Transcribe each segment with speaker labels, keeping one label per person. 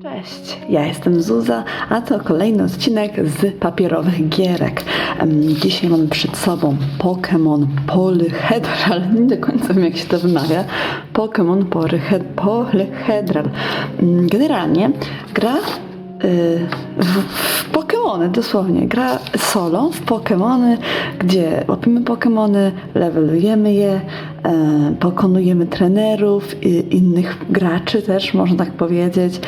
Speaker 1: Cześć, ja jestem Zuza, a to kolejny odcinek z papierowych gierek. Dzisiaj mamy przed sobą Pokémon Polyhedral, nie do końca wiem jak się to wymawia. Pokémon Polyhedral. Generalnie gra w Pokémony, dosłownie. Gra solo w Pokémony, gdzie łapiemy Pokémony, levelujemy je, pokonujemy trenerów i innych graczy też, można tak powiedzieć.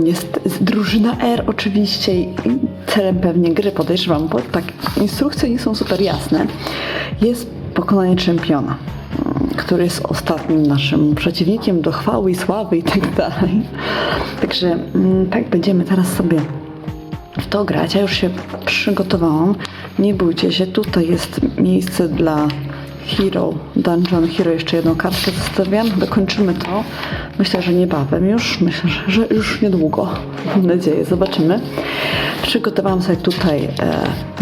Speaker 1: Jest drużyna R oczywiście i celem pewnie gry, podejrzewam, bo tak instrukcje nie są super jasne, jest pokonanie czempiona, który jest ostatnim naszym przeciwnikiem do chwały i sławy i tak dalej. Także tak będziemy teraz sobie w to grać. Ja już się przygotowałam. Nie bójcie się, tutaj jest miejsce dla Hero, Dungeon Hero. Jeszcze jedną kartkę zostawiam. Dokończymy to. Myślę, że niebawem już. Myślę, że już niedługo. Mam nadzieję. Zobaczymy. Przygotowałam sobie tutaj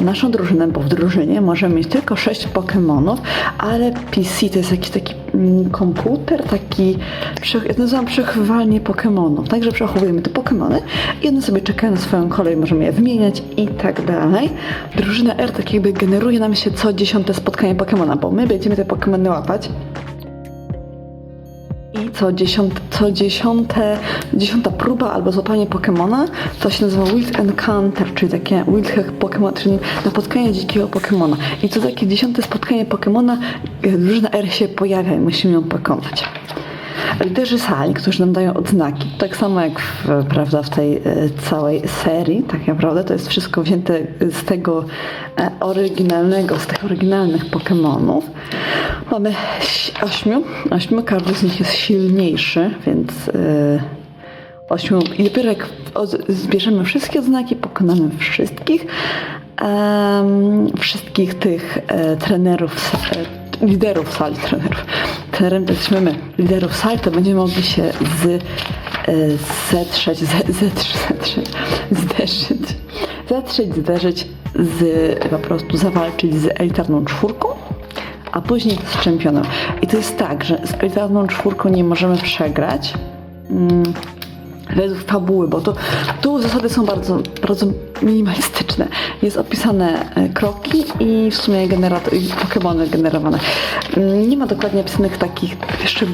Speaker 1: naszą drużynę, bo w drużynie możemy mieć tylko 6 Pokémonów, ale PC to jest jakiś taki komputer, taki, ja to nazywam przechowywalnie Pokémonów. Także przechowujemy te Pokémony i one sobie czekają na swoją kolej, możemy je wymieniać i tak dalej. Drużyna R tak jakby generuje nam się co 10 spotkanie Pokémona, bo my będziemy te Pokémony łapać. I dziesiąta próba albo złapanie Pokemona to się nazywa Wild Encounter, czyli takie Wild Pokemon, czyli napotkanie dzikiego Pokemona. I co takie 10 spotkanie Pokemona drużyna R się pojawia i musimy ją pokonać. Liderzy sali, którzy nam dają odznaki, tak samo jak w tej całej serii, tak naprawdę to jest wszystko wzięte z tego oryginalnego, z tych oryginalnych Pokemonów. Mamy 8, każdy z nich jest silniejszy, więc 8 i dopiero jak zbierzemy wszystkie odznaki, pokonamy wszystkich tych trenerów, liderów sali, trenerem to jesteśmy my, liderów sali, to będziemy mogli się zderzyć, po prostu zawalczyć z elitarną czwórką, a później z czempionem. I to jest tak, że z elitarną czwórką nie możemy przegrać według fabuły, bo tu zasady są bardzo, bardzo minimalistyczne. Jest opisane kroki i w sumie Pokémony generowane. Nie ma dokładnie opisanych takich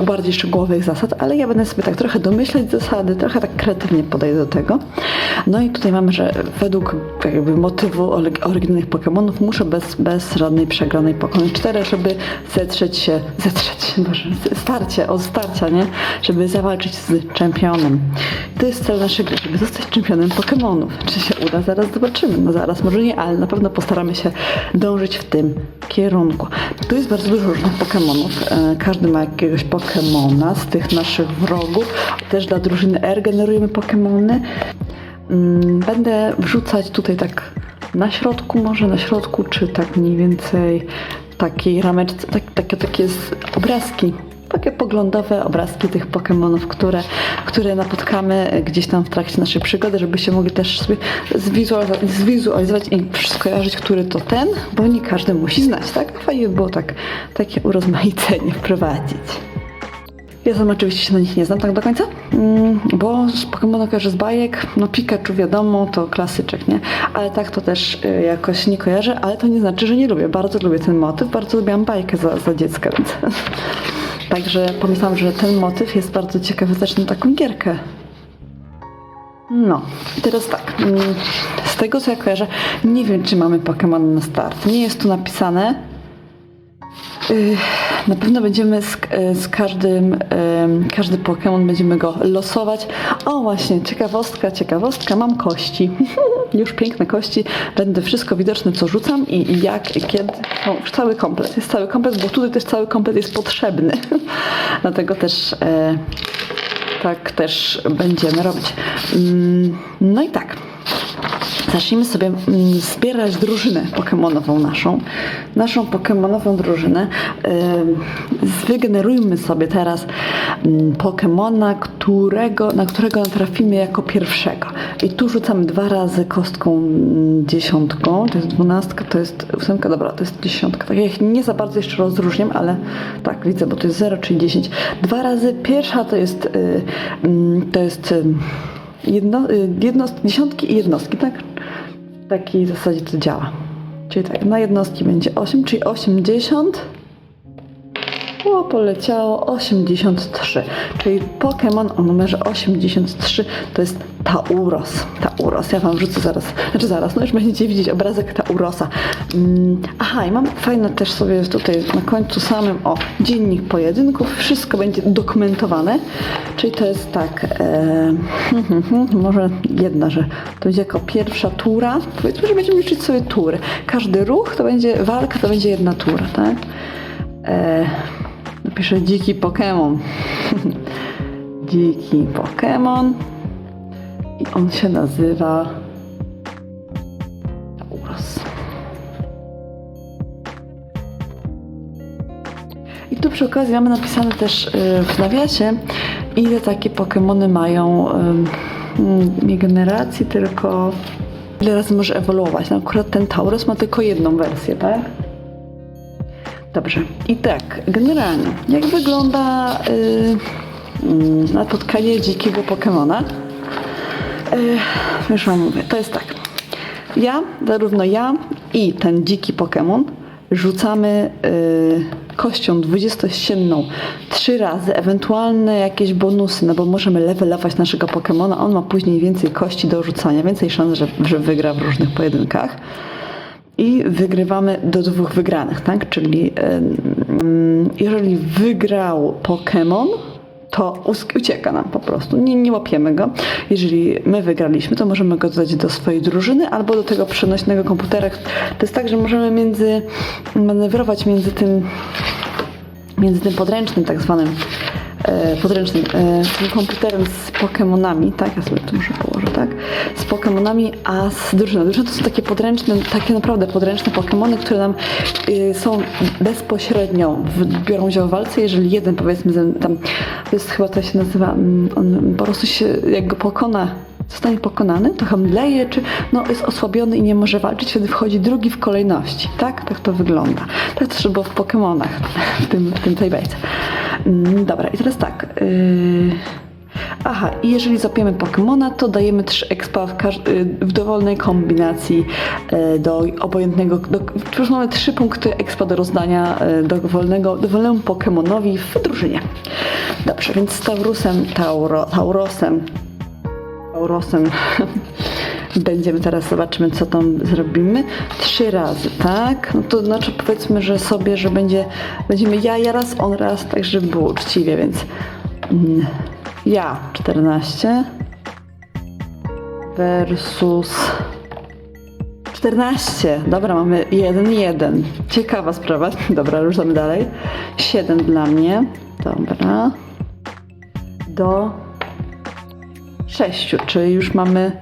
Speaker 1: bardziej szczegółowych zasad, ale ja będę sobie tak trochę domyślać zasady, trochę tak kreatywnie podejdę do tego. No i tutaj mamy, że według jakby motywu oryginalnych Pokémonów muszę bez żadnej przegranej pokonać 4, żeby starcia, nie? Żeby zawalczyć z czempionem. To jest cel naszej gry, żeby zostać czempionem Pokémonów. Czy się uda? Zaraz zobaczymy. No zaraz, może nie, ale na pewno postaramy się dążyć w tym kierunku. Tu jest bardzo dużo różnych Pokémonów. Każdy ma jakiegoś Pokémona z tych naszych wrogów. Też dla drużyny R generujemy Pokémony. Będę wrzucać tutaj tak na środku, czy tak mniej więcej takiej rameczce, takie obrazki. Takie poglądowe obrazki tych Pokemonów, które napotkamy gdzieś tam w trakcie naszej przygody, żebyście mogli też sobie zwizualizować i skojarzyć, który to ten, bo nie każdy musi znać, tak? Fajnie by było takie urozmaicenie wprowadzić. Ja sama oczywiście się na nich nie znam tak do końca, bo z Pokémona kojarzę z bajek, no Pikachu wiadomo, to klasyczek, nie? Ale tak to też jakoś nie kojarzę, ale to nie znaczy, że nie lubię. Bardzo lubię ten motyw, bardzo lubiłam bajkę za dziecka, więc... Także pomyślałam, że ten motyw jest bardzo ciekawy, zacznę taką gierkę. No, i teraz tak, z tego co ja kojarzę, nie wiem czy mamy Pokémon na start, nie jest tu napisane. Na pewno będziemy każdy Pokémon będziemy go losować. O właśnie, ciekawostka, mam kości. Już piękne kości, będę wszystko widoczne co rzucam i jak, i kiedy. Jest cały komplet, bo tutaj też cały komplet jest potrzebny. Dlatego też tak też będziemy robić. No i tak. Zacznijmy sobie zbierać drużynę pokemonową naszą pokemonową drużynę. Wygenerujmy sobie teraz Pokemona, na którego natrafimy jako pierwszego. I tu rzucamy 2 razy kostką 10, to jest 12, to jest 8, dobra, to jest 10. Tak, ja ich nie za bardzo jeszcze rozróżniam, ale tak widzę, bo to jest 0, czyli 10. 2 razy, pierwsza to jest dziesiątki i jednostki, tak? W takiej zasadzie to działa. Czyli tak, na jednostki będzie 8, czyli 80. O, poleciało 83. Czyli Pokémon o numerze 83 to jest Tauros. Tauros. Ja wam wrzucę zaraz, no już będziecie widzieć obrazek Taurosa. Aha, i mam fajne też sobie tutaj na końcu samym, dziennik pojedynków. Wszystko będzie dokumentowane. Czyli to jest tak, może jedna, że to będzie jako pierwsza tura. Powiedzmy, że będziemy liczyć sobie tury. Każdy ruch to będzie walka, to będzie jedna tura, tak? Napiszę dziki Pokémon. Dziki Pokémon. I on się nazywa Tauros. I tu przy okazji mamy napisane też w nawiasie, ile takie Pokémony mają nie generacji, tylko ile razy może ewoluować. No, akurat ten Tauros ma tylko jedną wersję, tak? Dobrze. I tak, generalnie, jak wygląda napotkanie dzikiego Pokemona? Już wam mówię, to jest tak. Zarówno ja i ten dziki Pokemon rzucamy kością 20ścienną 3 razy, ewentualne jakieś bonusy, no bo możemy levelować naszego Pokemona, on ma później więcej kości do rzucania, więcej szans, że wygra w różnych pojedynkach. I wygrywamy do 2 wygranych, tak? Czyli jeżeli wygrał Pokémon, to ucieka nam po prostu. Nie łapiemy go. Jeżeli my wygraliśmy, to możemy go dodać do swojej drużyny albo do tego przenośnego komputera. To jest tak, że możemy manewrować między tym podręcznym, tak zwanym tym komputerem z Pokemonami, tak? Ja sobie to muszę położę, tak? Z Pokemonami, a z drużyną. Drużyna to są takie naprawdę podręczne Pokemony, które nam są bezpośrednio, biorą udział w walce. Jeżeli jeden, powiedzmy, tam, to jest chyba, to się nazywa, on po prostu się, jak go zostanie pokonany, to hamdleje, czy jest osłabiony i nie może walczyć, wtedy wchodzi drugi w kolejności, tak? Tak to wygląda. Tak też było w Pokemonach, w tej bajce. Dobra, i teraz tak. Aha, i jeżeli zapiemy Pokemona, to dajemy 3 expa w dowolnej kombinacji do obojętnego. Już mamy 3 punkty expa do rozdania dowolnemu Pokemonowi w drużynie. Dobrze, więc z Taurosem będziemy teraz, zobaczymy, co tam zrobimy. 3 razy, tak? No to znaczy, powiedzmy, że będziemy ja raz, on raz, tak żeby było uczciwie, więc ja 14 versus 14. Dobra, mamy 1-1. Ciekawa sprawa. Dobra, ruszamy dalej. 7 dla mnie. Dobra. Do 6, czyli już mamy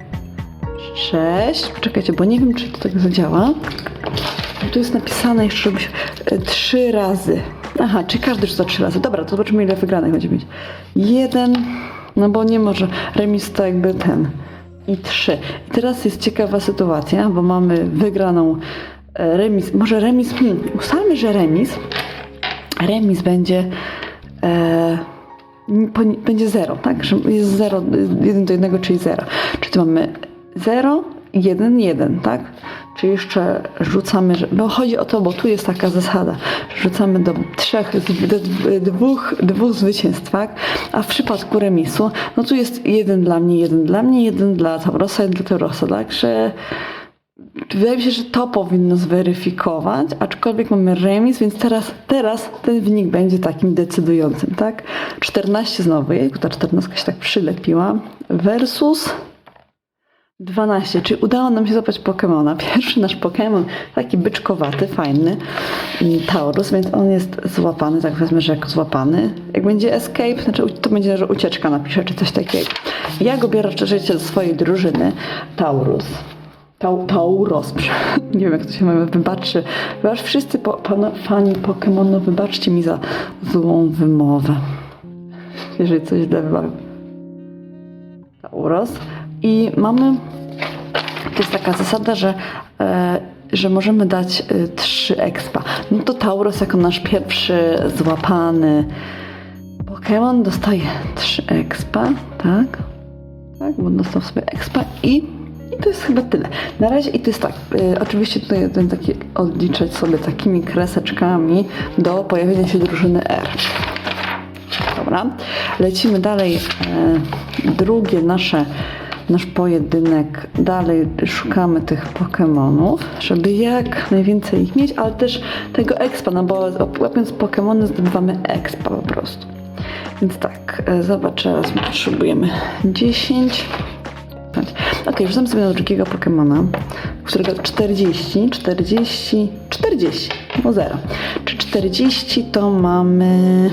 Speaker 1: 6. Poczekajcie, bo nie wiem, czy to tak zadziała. Tu jest napisane jeszcze, żeby się 3 razy. Aha, czyli każdy rzuca 3 razy. Dobra, to zobaczymy, ile wygranych będzie mieć. 1, no bo nie może. Remis to jakby ten. I 3. I teraz jest ciekawa sytuacja, bo mamy wygraną remis. Może remis, ustalmy, że remis będzie będzie 0, tak? Że jest 0, 1 do 1, czyli 0. Czyli tu mamy 0, 1, 1, tak? Czyli jeszcze rzucamy, bo chodzi o to, bo tu jest taka zasada, rzucamy do 3, do dwóch zwycięstw, tak? A w przypadku remisu, no tu jest 1 dla mnie, 1 dla mnie, 1 dla Taurosa, 1 dla Taurosa, także wydaje mi się, że to powinno zweryfikować, aczkolwiek mamy remis, więc teraz ten wynik będzie takim decydującym, tak? 14 znowu, ta 14 się tak przylepiła, versus 12, czyli udało nam się złapać Pokemona. Pierwszy nasz Pokemon, taki byczkowaty, fajny, Taurus, więc on jest złapany, tak wezmę, że jako złapany. Jak będzie escape, znaczy to będzie, że ucieczka napiszę, czy coś takiego. Ja go biorę oczywiście do swojej drużyny, Tauros, nie wiem, jak to się mówi, wybaczcie, wszyscy fani Pokemonu, wybaczcie mi za złą wymowę, jeżeli coś źle wybawię. Tauros. I to jest taka zasada, że możemy dać 3 expa. No to Tauros jako nasz pierwszy złapany Pokémon dostaje 3 expa, tak? Tak, bo dostał sobie expa i to jest chyba tyle. Na razie i to jest tak, oczywiście tutaj ten taki odliczać sobie takimi kreseczkami do pojawienia się drużyny R. Dobra, lecimy dalej. Drugie nasz pojedynek. Dalej szukamy tych Pokemonów, żeby jak najwięcej ich mieć, ale też tego expa, no bo łapiąc Pokemony zdobywamy expa po prostu. Więc tak, zobacz, teraz my potrzebujemy 10. Ok, wrzucam sobie na drugiego Pokemona, którego 40, no 0. Czy 40 to mamy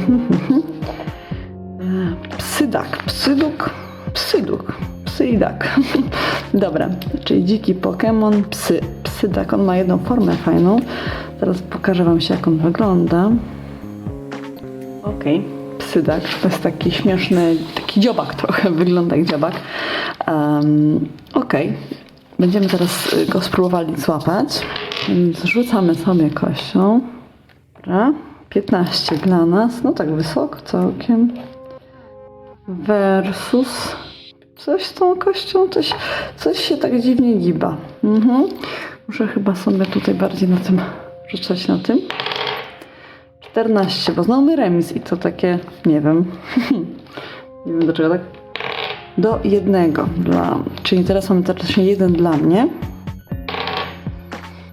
Speaker 1: Psyduck. Dobra, czyli dziki Pokemon, Psyduck, on ma jedną formę fajną. Teraz pokażę wam się, jak on wygląda. Okej. Psyduck, to jest taki śmieszny, taki dziobak trochę, wygląda jak dziobak. Okej. Będziemy teraz go spróbowali złapać. Więc rzucamy sobie kością. Dobra. 15 dla nas, no tak wysoko całkiem. Versus coś z tą kością, coś się tak dziwnie giba. Muszę chyba sobie tutaj bardziej na tym rzucać na tym. 14, bo znowu my remis i to takie, nie wiem. Nie wiem dlaczego tak. Do 1 czyli teraz mamy teoretycznie 1 dla mnie.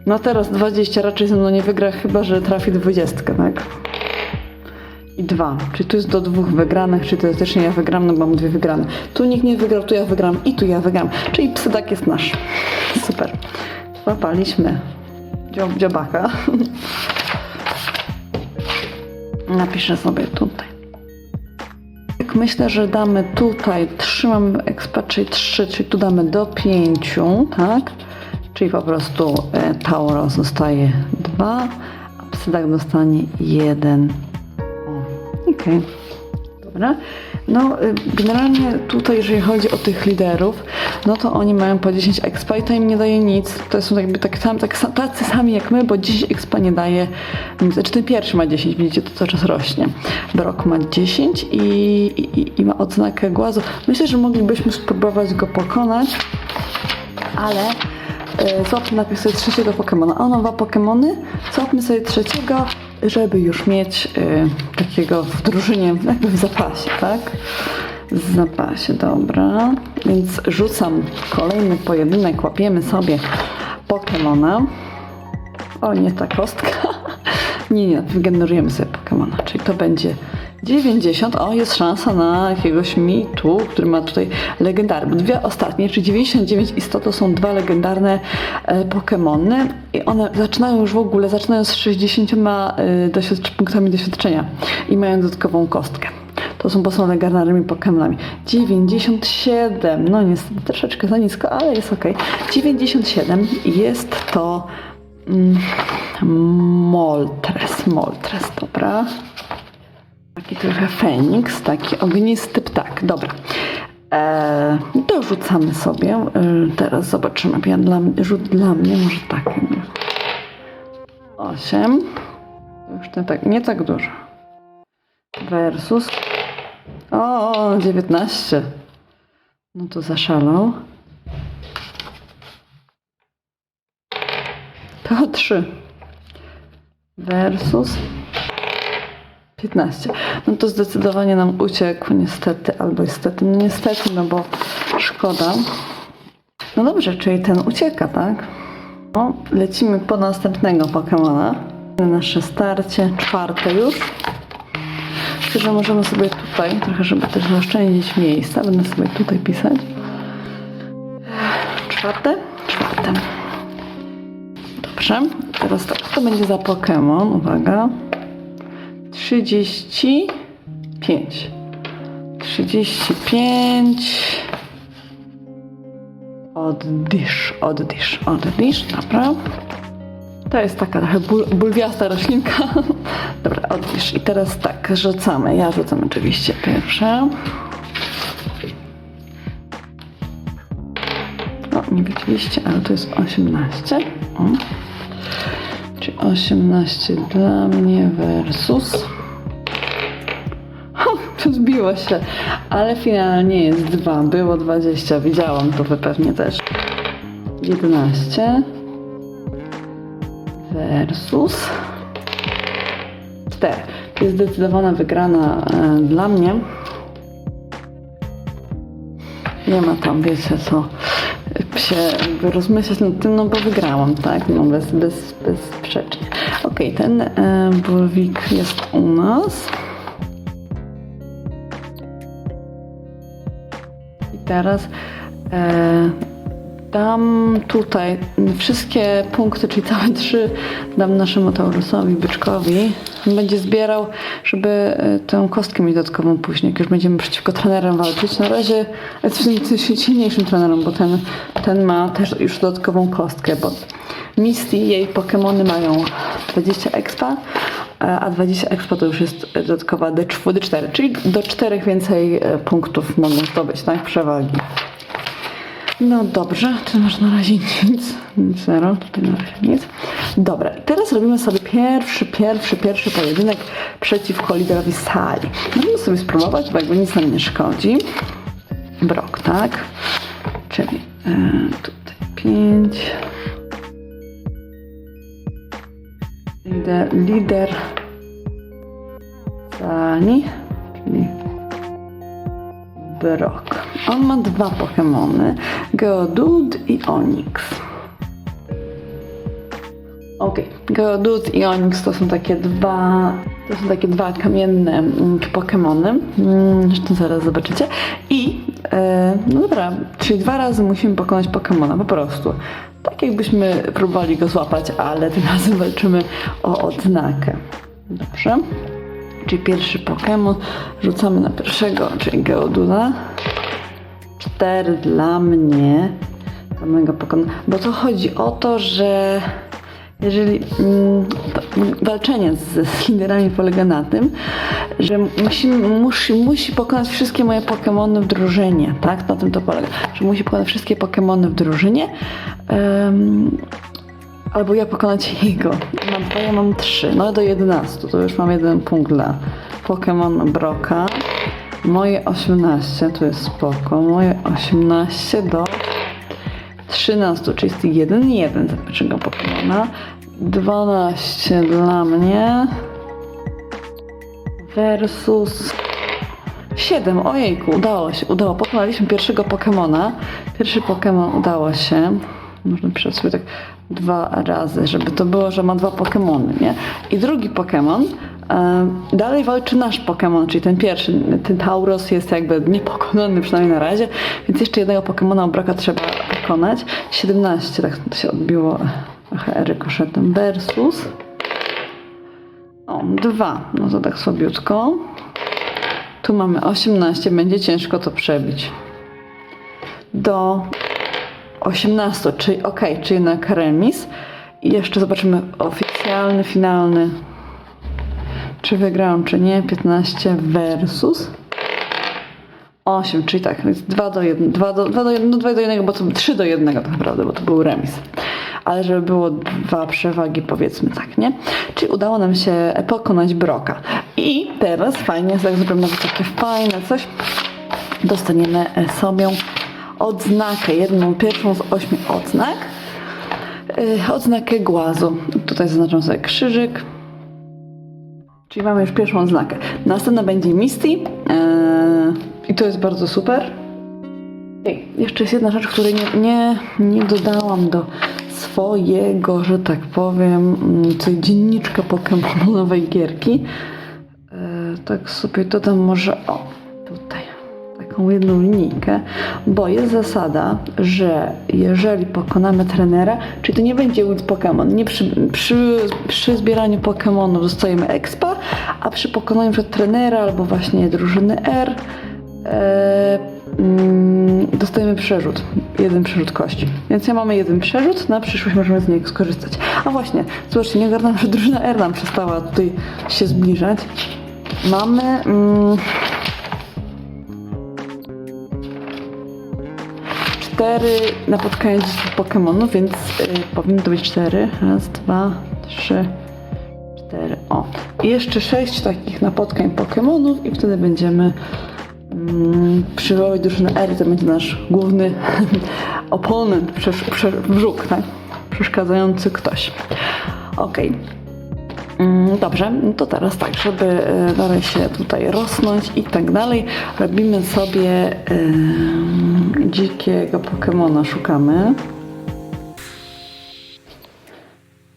Speaker 1: No teraz 20 raczej ze mną nie wygra, chyba że trafi 20, tak? I 2, czyli tu jest do 2 wygranych, czyli teoretycznie ja wygram, no bo mam 2 wygrane. Tu nikt nie wygrał, tu ja wygram i tu ja wygram. Czyli Psyduck jest nasz. Super. Złapaliśmy dziobaka. Napiszę sobie tutaj. Jak myślę, że damy tutaj 3, mamy expa, czyli 3, czyli tu damy do 5, tak? Czyli po prostu Tauros dostaje 2, a Psyduck dostanie 1. Okej. Dobra. No, generalnie tutaj, jeżeli chodzi o tych liderów, no to oni mają po 10 expa i to im nie daje nic. To są jakby tacy sami jak my, bo 10 expa nie daje nic. Znaczy ten pierwszy ma 10, widzicie, to cały czas rośnie. Brock ma 10 i ma odznakę głazu. Myślę, że moglibyśmy spróbować go pokonać, ale złapmy najpierw sobie trzeciego Pokemona. On ma 2 Pokemony, złapmy sobie trzeciego, żeby już mieć takiego w drużynie, jakby w zapasie, tak? W zapasie, dobra. Więc rzucam kolejny pojedynek, łapiemy sobie Pokemona. O, nie ta kostka. Nie, wygenerujemy sobie Pokemona, czyli to będzie 90. O, jest szansa na jakiegoś Mitu, który ma tutaj legendarny. 2 ostatnie, czyli 99 i 100 to są 2 legendarne Pokemony i one zaczynają już w ogóle, zaczynają z 60 punktami doświadczenia i mają dodatkową kostkę. To są legendarnymi Pokemonami. 97, no niestety troszeczkę za nisko, ale jest ok. 97 jest to Moltres, dobra. Taki trochę Feniks, taki ognisty ptak. Dobra. Dorzucamy sobie. Teraz zobaczymy. Rzut dla mnie, może tak. 8. Już nie tak dużo. Versus. O, 19. No to zaszalał. To 3. Versus 15. No to zdecydowanie nam uciekł, niestety, albo niestety, no niestety, no bo szkoda. No dobrze, czyli ten ucieka, tak? No, lecimy po następnego Pokemona. Nasze starcie, 4 już. Myślę, że możemy sobie tutaj, trochę żeby też zaoszczędzić miejsca, będę sobie tutaj pisać. 4. Dobrze, teraz tak, to będzie za Pokemon, uwaga. 35. Oddysz, dobra. To jest taka trochę bulwiasta roślinka. Dobra, oddysz. I teraz tak, rzucamy. Ja rzucam oczywiście pierwsze. No, nie widzieliście, ale to jest 18. O. Czyli 18 dla mnie versus zbiło się, ale finalnie jest 2, było 20, widziałam to, wy pewnie też. 11 versus 4. To jest zdecydowana wygrana dla mnie. Nie ma tam, wiecie co, się jakby rozmyślać nad tym, no bo wygrałam, tak? No bezsprzecznie. Okej, ten bulwik jest u nas. I teraz dam tutaj wszystkie punkty, czyli całe 3 dam naszemu Taurusowi, byczkowi. On będzie zbierał, żeby tę kostkę mieć dodatkową później, jak już będziemy przeciwko trenerom walczyć. Na razie jest silniejszym trenerom, bo ten ma też już dodatkową kostkę, bo Misty, jej Pokemony mają 20 expa, a 20 expa to już jest dodatkowa D4, czyli do 4 więcej punktów mogą zdobyć, tak? Przewagi. No dobrze, czy masz na razie nic? 0, tutaj na razie nic. Dobra, i teraz robimy sobie pierwszy pojedynek przeciwko liderowi sali. Możemy sobie spróbować, bo jakby nic nam nie szkodzi. Brok, tak? Czyli tutaj 5. Lider sali, czyli Brok. On ma 2 Pokemony, Geodude i Onix. Okej, Geodude i Onix to są takie dwa kamienne Pokemony. Zresztą zaraz zobaczycie. I no dobra, czyli 2 razy musimy pokonać Pokemona, po prostu. Tak jakbyśmy próbowali go złapać, ale tym razem walczymy o odznakę. Dobrze. Czyli pierwszy Pokemon rzucamy na pierwszego, czyli Geoduda. 4 dla mnie. Samego Pokemona. Bo to chodzi o to, że jeżeli walczenie z liderami polega na tym, że musi pokonać wszystkie moje Pokemony w drużynie, tak? Na tym to polega. Że musi pokonać wszystkie Pokemony w drużynie, albo ja pokonać jego. Mam 2, ja mam 3. No do 11, to już mam 1 punkt dla Pokemon Broka. Moje 18, to jest spoko. Moje 18 do 13, czyli jest 1 za pierwszego Pokemona. 12 dla mnie. Versus 7. Ojejku, udało. Pokonaliśmy pierwszego Pokemona. Pierwszy Pokemon udało się. Można pisać sobie tak 2 razy, żeby to było, że ma 2 Pokemony, nie? I drugi Pokemon dalej walczy nasz Pokemon, czyli ten pierwszy, ten Tauros jest jakby niepokonany przynajmniej na razie, więc jeszcze jednego Pokemona Broka trzeba pokonać. 17, tak to się odbiło trochę rykoszetem, versus 2, no to tak słabiutko. Tu mamy 18, będzie ciężko to przebić. Do 18, czyli czyli jednak remis. I jeszcze zobaczymy oficjalny, finalny, czy wygrałam, czy nie. 15 versus 8, czyli tak, jest 2 do 1, 2 do 1, bo to 3 do 1 tak naprawdę, bo to był remis. Ale żeby było 2 przewagi, powiedzmy tak, nie? Czyli udało nam się pokonać Broka. I teraz fajnie, jak zrobimy takie fajne coś, dostaniemy sobie odznakę, pierwszą z 8 odznak. Odznakę głazu. Tutaj zaznaczam sobie krzyżyk. Czyli mamy już pierwszą odznakę. Następna będzie Misty. I to jest bardzo super. Jeszcze jest jedna rzecz, której nie dodałam do swojego, że tak powiem, tej dzienniczka pokemonowej gierki. Tak sobie dodam może tutaj taką jedną linijkę, bo jest zasada, że jeżeli pokonamy trenera, czyli to nie będzie ult Pokemon, nie przy zbieraniu Pokemonów dostajemy expa, a przy pokonaniu przed trenera albo właśnie drużyny R dostajemy przerzut, 1 przerzut kości. Więc ja mamy 1 przerzut, na przyszłość możemy z niego skorzystać. A właśnie, zobaczcie, nie ogarnąłem, że drużyna R nam przestała tutaj się zbliżać. Mamy 4 napotkania 10 Pokemonów, więc powinno to być 4. Raz, 2, 3, 4. O. I jeszcze 6 takich napotkań Pokemonów i wtedy będziemy przywołać drużynę R. To będzie nasz główny oponent, wróg, tak? Przeszkadzający ktoś. Okej. Dobrze, no to teraz tak, żeby dalej się tutaj rosnąć i tak dalej, robimy sobie dzikiego Pokemona, szukamy.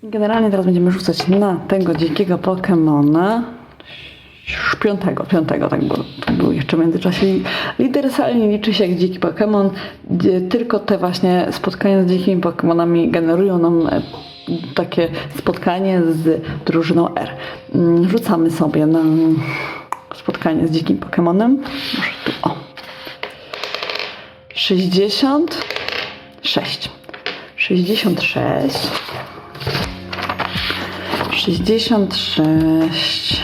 Speaker 1: Generalnie teraz będziemy rzucać na tego dzikiego Pokemona. Piątego, tak było. To był jeszcze w międzyczasie lider sali, nie liczy się jak dziki Pokemon. Tylko te właśnie spotkania z dzikimi Pokemonami generują nam takie spotkanie z drużyną R. Rzucamy sobie na spotkanie z dzikim Pokemonem. Może tu, o. 66. 66. 66.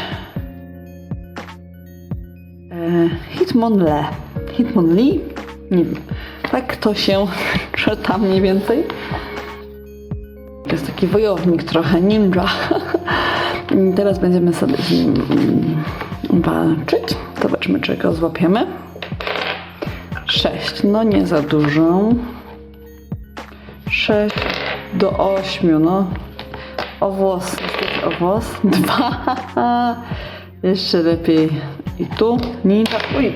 Speaker 1: Hitmonlee? Nie wiem. Tak to się czyta mniej więcej. To jest taki wojownik trochę, ninja. I teraz będziemy sobie z nim walczyć. Zobaczmy, czy go złapiemy. 6, no nie za dużo. 6 do 8, no. Owłos, 2. Jeszcze lepiej. I tu ninja. Uj,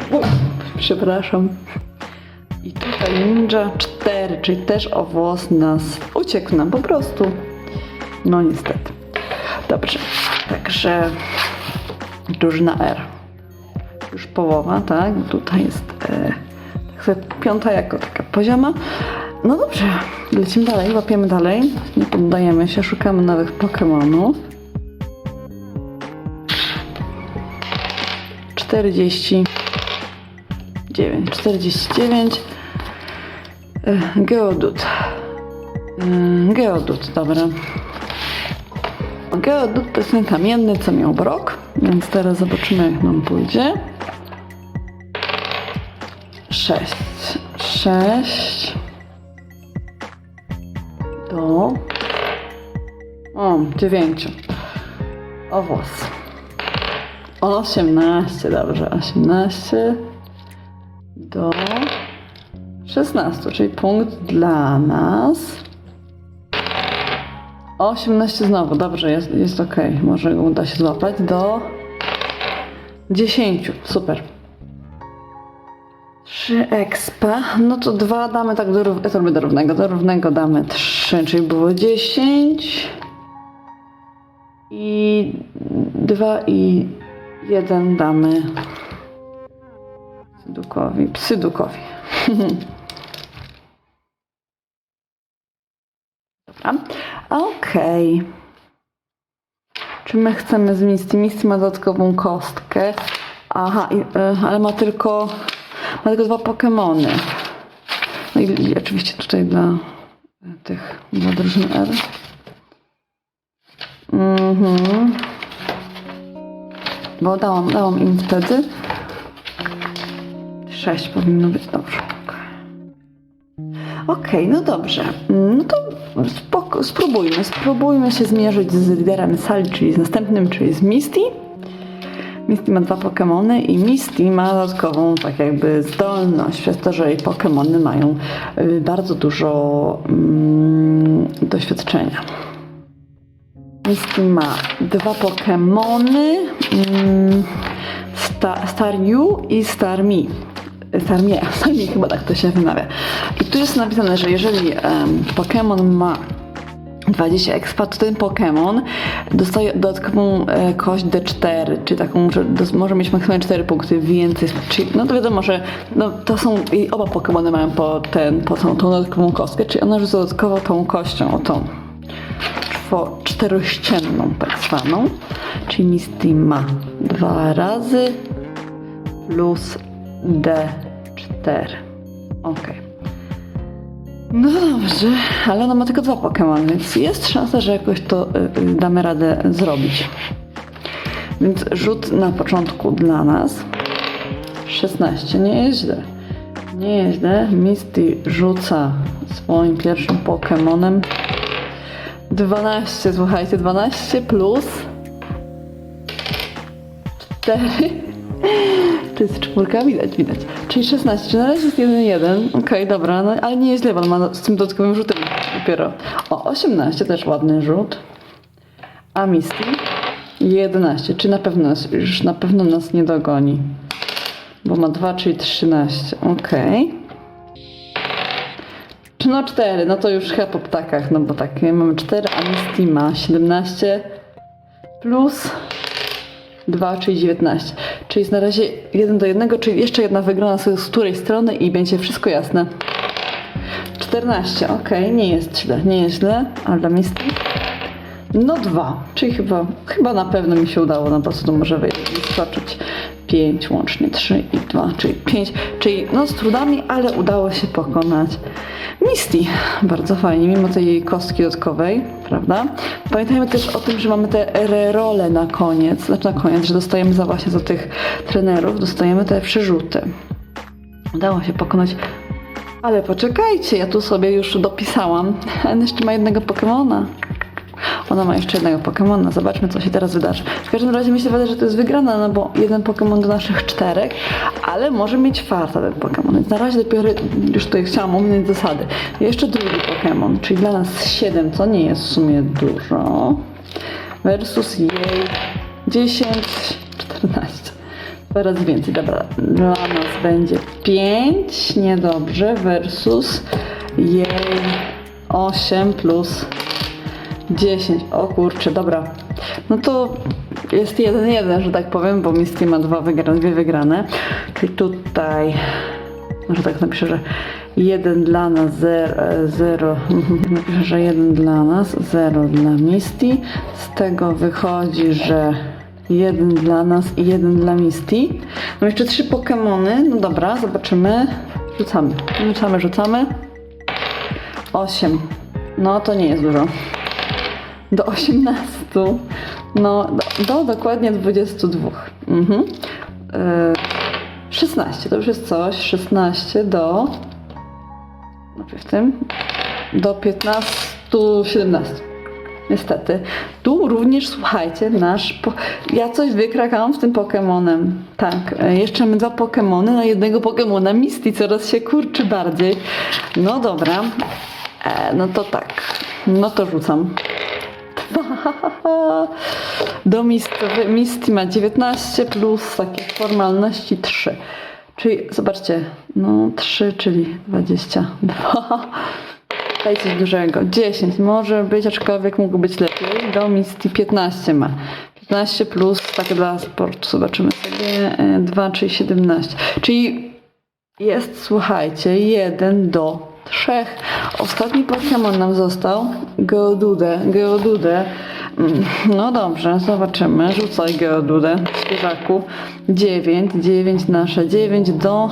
Speaker 1: przepraszam. I tutaj ninja 4, czyli też owłos nas uciekł nam po prostu. No niestety. Dobrze, także drużyna R. Już połowa, tak? Tutaj jest tak 5 jako taka pozioma. No dobrze, lecimy dalej, łapiemy dalej. Nie poddajemy się, szukamy nowych Pokemonów. 49. Geodude. Geodude, dobra. Geodude to jest ten kamienny, co miał brok, więc teraz zobaczymy, jak nam pójdzie. 6 do 9. Owłos. 18, dobrze, 18 do 16, czyli punkt dla nas. 18 znowu, dobrze, jest ok, może uda się złapać do 10, super. 3 expa, no to 2 damy tak do równego damy 3, czyli było 10 i 2 i 1 damy Psydukowi. Dobra, okej. Czy my chcemy z Misty? Misty ma dodatkową kostkę. Aha, ale ma tylko 2 Pokemony. No i oczywiście tutaj dla drużyn R. Bo dałam im wtedy 6 powinno być, dobrze. Okej, no dobrze. No to spróbujmy się zmierzyć z liderem sali, czyli z następnym, czyli z Misty. Misty ma 2 Pokemony i Misty ma dodatkową tak jakby zdolność, przez to, że jej Pokemony mają bardzo dużo doświadczenia. Misty ma 2 Pokemony, Staryu i Starmie chyba tak to się wymawia. I tu jest napisane, że jeżeli Pokemon ma 20 expa, to ten Pokemon dostaje dodatkową kość D4, czyli taką, że może mieć maksymalnie 4 punkty więcej. Czyli, no to wiadomo, że to są i oba Pokemony mają po tą dodatkową kostkę, czyli ona rzuca dodatkowo tą kością, o tą czterościenną tak zwaną, czyli Misty ma 2 razy plus D4. Okej. No dobrze, ale ona ma tylko 2 Pokemony, więc jest szansa, że jakoś to damy radę zrobić. Więc rzut na początku dla nas. 16, nie jest źle. Nie jest źle. Misty rzuca swoim pierwszym Pokemonem. 12, słuchajcie, 12 plus 4. To jest 4, widać. Czyli 16, czyli na razie jest 1-1. Okej, dobra, no ale nie jest źle, bo on ma z tym dodatkowym rzutem dopiero. O, 18, też ładny rzut. A Misty 11, czy już na pewno nas nie dogoni. Bo ma 2, czyli 13, okej. No 4, no to już chyba po ptakach, no bo tak, mamy 4, a Misty ma 17 plus 2, czyli 19. Czyli jest na razie 1-1, czyli jeszcze jedna wygrana z której strony i będzie wszystko jasne. 14, okej, nie jest źle, ale dla Misty no 2, czyli chyba na pewno mi się udało, no po prostu może wyskoczyć. 5 łącznie, 3 i 2, czyli 5, czyli no z trudami, ale udało się pokonać Misty. Bardzo fajnie, mimo tej kostki dodatkowej, prawda? Pamiętajmy też o tym, że mamy te rerole na koniec, że dostajemy właśnie za tych trenerów, dostajemy te przerzuty. Udało się pokonać, ale poczekajcie, ja tu sobie już dopisałam, on jeszcze ma jednego Pokemona. Ona ma jeszcze jednego Pokemona. Zobaczmy, co się teraz wydarzy. W każdym razie mi się wydaje, że to jest wygrana, no bo jeden Pokemon do naszych 4, ale może mieć farta ten Pokemon. Więc na razie dopiero już tutaj chciałam ominąć zasady. Jeszcze drugi Pokemon, czyli dla nas 7, co nie jest w sumie dużo. Versus jej 10, 14. Coraz więcej. Dobra, dla nas będzie 5, niedobrze, versus jej 8 plus 10, o kurczę, dobra. No to jest 1-1, że tak powiem, bo Misty ma dwie wygrane. Czyli tutaj, może tak napiszę, że 1 dla nas, 0. Napiszę, że 1 dla nas, 0 dla Misty. Z tego wychodzi, że 1 dla nas i 1 dla Misty. Mam jeszcze 3 Pokemony. No dobra, zobaczymy. Rzucamy. 8. No to nie jest dużo. Do 18. No, do dokładnie 22. 16, to już jest coś. 16 do... w tym. Do 15, 17. Niestety. Tu również, słuchajcie, ja coś wykrakałam z tym Pokemonem. Tak, jeszcze mamy 2 Pokemony na jednego Pokemona Misty, coraz się kurczy bardziej. No dobra. No to tak. No to rzucam. Do Misty ma 19 plus takie formalności 3. Czyli zobaczcie, no 3, czyli 22. Daj coś dużego. 10 może być, aczkolwiek mógł być lepiej. Do Misty 15 ma. 15 plus, tak dla sportu, zobaczymy sobie. 2, czyli 17. Czyli jest, słuchajcie, 1 do 3. Ostatni Pokémon nam został. Geodude. No dobrze, zobaczymy. Rzucaj Geodude, świeżaku. 9 nasze 9 do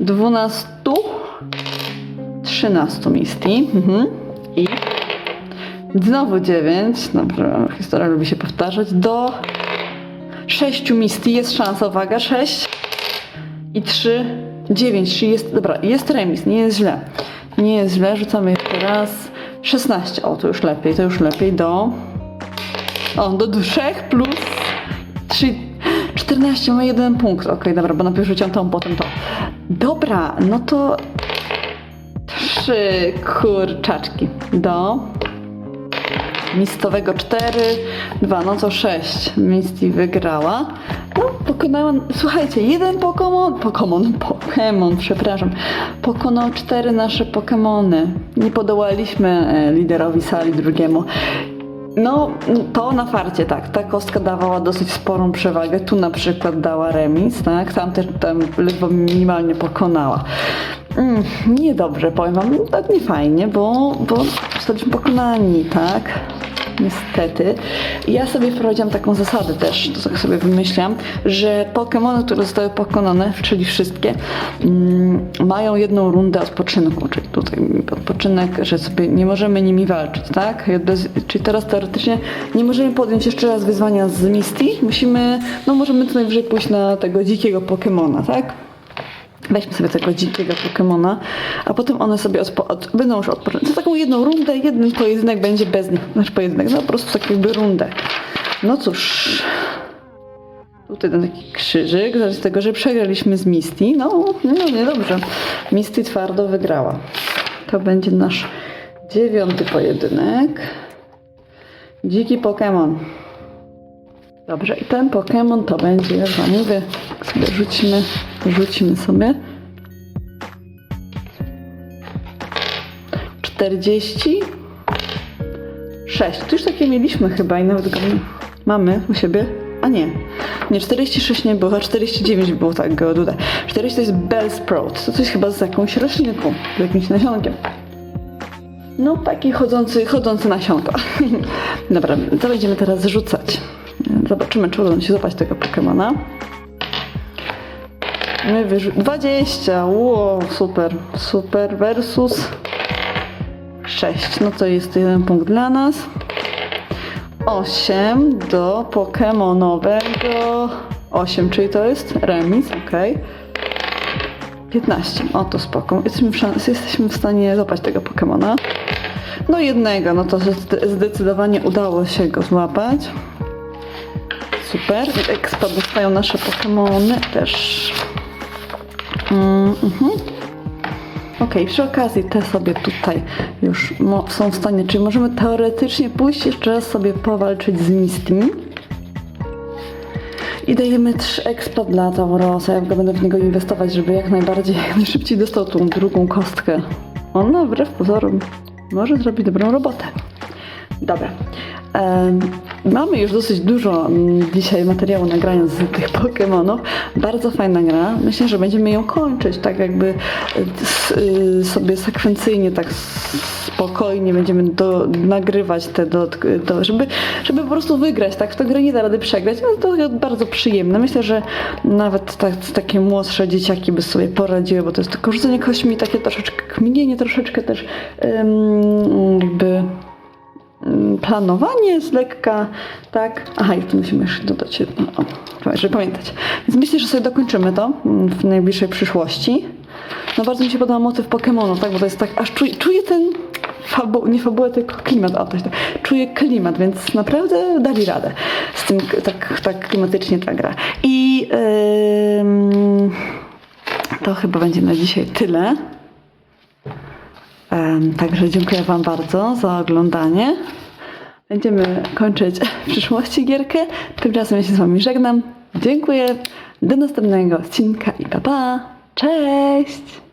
Speaker 1: 12. 13 Misty. I znowu 9. Dobrze, historia lubi się powtarzać. Do 6 Misty. Jest szansa, uwaga, 6 i 3, 9, czyli jest, dobra, jest remis, nie jest źle, rzucamy jeszcze raz. 16, o to już lepiej, do 3 plus 3, 14, ma 1 punkt, okej, dobra, bo najpierw rzuciłam tą, potem to. Dobra, no to 3 kurczaczki do Mistowego 4, 2, no to 6. Misty wygrała. No, pokonała, słuchajcie, jeden Pokémon, przepraszam. Pokonał 4 nasze Pokémony. Nie podołaliśmy liderowi sali drugiemu. No, to na farcie, tak. Ta kostka dawała dosyć sporą przewagę. Tu na przykład dała remis, tak. Tam ledwo minimalnie pokonała. Niedobrze, powiem wam, tak nie fajnie, bo zostaliśmy pokonani, tak. Niestety. Ja sobie wprowadziłam taką zasadę też, to tak sobie wymyślam, że Pokemony, które zostały pokonane, czyli wszystkie, mają jedną rundę odpoczynku, czyli tutaj odpoczynek, że sobie nie możemy nimi walczyć, tak? Czyli teraz teoretycznie nie możemy podjąć jeszcze raz wyzwania z Misty, możemy co najwyżej pójść na tego dzikiego Pokemona, tak? Weźmy sobie tego dzikiego Pokemona, a potem one sobie będą już odpocząć. Za taką jedną rundę, jeden pojedynek będzie bez nich. Po prostu tak jakby rundę. No cóż. Tutaj ten taki krzyżyk, z tego, że przegraliśmy z Misty. No, niedobrze. Misty twardo wygrała. To będzie nasz 9. pojedynek. Dziki Pokémon. Dobrze, i ten Pokémon to będzie, jak wam mówię, sobie rzucimy sobie. 46. To już takie mieliśmy chyba i nawet go mamy u siebie. A nie. Nie, 46 nie było, a 49 było, tak, Geodude. 40 to jest Bellsprout. To coś chyba z jakąś roślinką, z jakimś nasionkiem. No, taki chodzący nasionko. Dobra, to będziemy teraz rzucać. Zobaczymy, czy uda nam się złapać tego Pokemona. 20. Wow, super. Versus 6. No to jest 1 punkt dla nas. 8 do Pokemonowego. 8, czyli to jest remis, ok. 15. O, to spoko. Jesteśmy w stanie złapać tego Pokemona. No jednego, no to zdecydowanie udało się go złapać. Super. Expa dostają nasze Pokemony też. Ok, przy okazji te sobie tutaj już są w stanie, czyli możemy teoretycznie pójść jeszcze raz sobie powalczyć z Misty. I dajemy 3 expa dla Taurosa. Ja będę w niego inwestować, żeby jak najszybciej dostał tą drugą kostkę. Ona wbrew pozorom może zrobić dobrą robotę. Dobra. Mamy już dosyć dużo dzisiaj materiału nagrania z tych Pokemonów. Bardzo fajna gra. Myślę, że będziemy ją kończyć tak jakby sobie sekwencyjnie, tak spokojnie będziemy nagrywać żeby po prostu wygrać. Tak, w tę grę nie da rady przegrać. No, to jest bardzo przyjemne. Myślę, że nawet takie młodsze dzieciaki by sobie poradziły, bo to jest tylko rzucenie kośćmi, takie troszeczkę kminienie, troszeczkę też jakby planowanie z lekka, tak? Aha, i tu musimy jeszcze dodać jedno, żeby pamiętać. Więc myślę, że sobie dokończymy to w najbliższej przyszłości. No bardzo mi się podoba motyw Pokemonów, tak? Bo to jest tak, aż czuję ten nie fabułę, tylko klimat, czuję klimat, więc naprawdę dali radę z tym, tak klimatycznie ta gra. I to chyba będzie na dzisiaj tyle. Także dziękuję wam bardzo za oglądanie. Będziemy kończyć w przyszłości gierkę. Tymczasem ja się z wami żegnam. Dziękuję. Do następnego odcinka i pa pa. Cześć!